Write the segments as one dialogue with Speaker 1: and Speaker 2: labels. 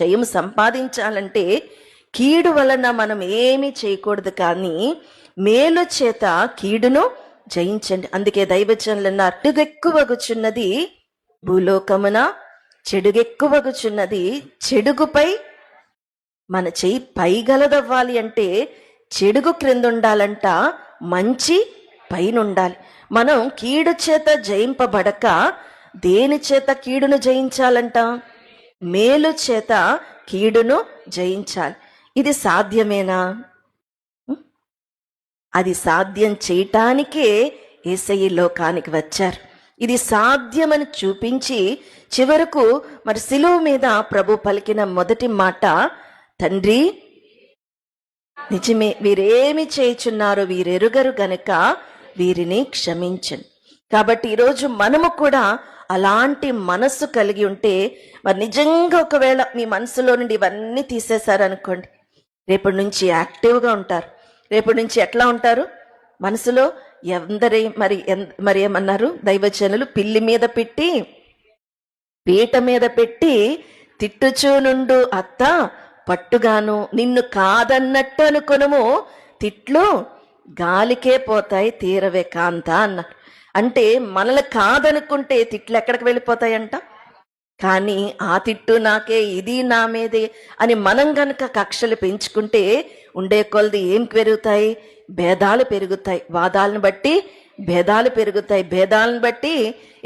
Speaker 1: జయం సంపాదించాలంటే కీడు వలన మనం ఏమీ చేయకూడదు, కానీ మేలు చేత కీడును జయించండి. అందుకే దైవజనులు అన్నారు, చెడుగెక్కువగుచున్నది భూలోకమున, చెడుగెక్కువగుచున్నది చెడుగుపై మన చెయ్యి పైగలదవ్వాలి అంటే చెడుగు క్రింద ఉండాలంట, మంచి పైన ఉండాలి. మనం కీడు చేత జయింపబడక దేని చేత కీడును జయించాలంట? మేలు చేత కీడును జయించాలి. ఇది సాధ్యమేనా? అది సాధ్యం చేయటానికే యేసయ్య లోకానికి వచ్చారు. ఇది సాధ్యమని చూపించి చివరకు మరి శిలువ మీద ప్రభు పలికిన మొదటి మాట, తండ్రి నిజమే, వీరేమి చేయుచున్నారో వీరెరుగరు గనుక వీరిని క్షమించండి. కాబట్టి ఈరోజు మనము కూడా అలాంటి మనస్సు కలిగి ఉంటే, మరి నిజంగా ఒకవేళ మీ మనసులో నుండి ఇవన్నీ తీసేశారనుకోండి, రేపటి నుంచి యాక్టివ్గా ఉంటారు. రేపటి నుంచి ఎట్లా ఉంటారు? మనసులో మరి ఏమన్నారు దైవజనులు? పిల్లి మీద పెట్టి పీట మీద పెట్టి తిట్టుచూ నుండు అత్త పట్టుగాను, నిన్ను కాదన్నట్టు అనుకునము, తిట్లు గాలికే పోతాయి తీరవే కాంత అన్నారు. అంటే మనల్ని కాదనుకుంటే తిట్లు ఎక్కడికి వెళ్ళిపోతాయంట. కానీ ఆ తిట్టు నాకే, ఇది నా మీదే అని మనం గనక కక్షలు పెంచుకుంటే ఉండే కొలది ఏం పెరుగుతాయి? భేదాలు పెరుగుతాయి. వాదాలను బట్టి భేదాలు పెరుగుతాయి, భేదాలను బట్టి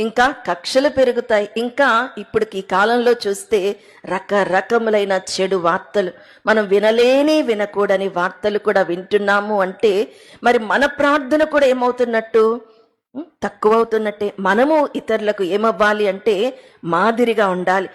Speaker 1: ఇంకా కక్షలు పెరుగుతాయి. ఇంకా ఇప్పటికి ఈ కాలంలో చూస్తే రకరకములైన చెడు వార్తలు, మనం వినకూడని వార్తలు కూడా వింటున్నాము. అంటే మరి మన ప్రార్థన కూడా ఏమవుతున్నట్టు? తక్కువ అవుతున్నట్టే. మనము ఇతరులకు ఏమవ్వాలి అంటే మాదిరిగా ఉండాలి.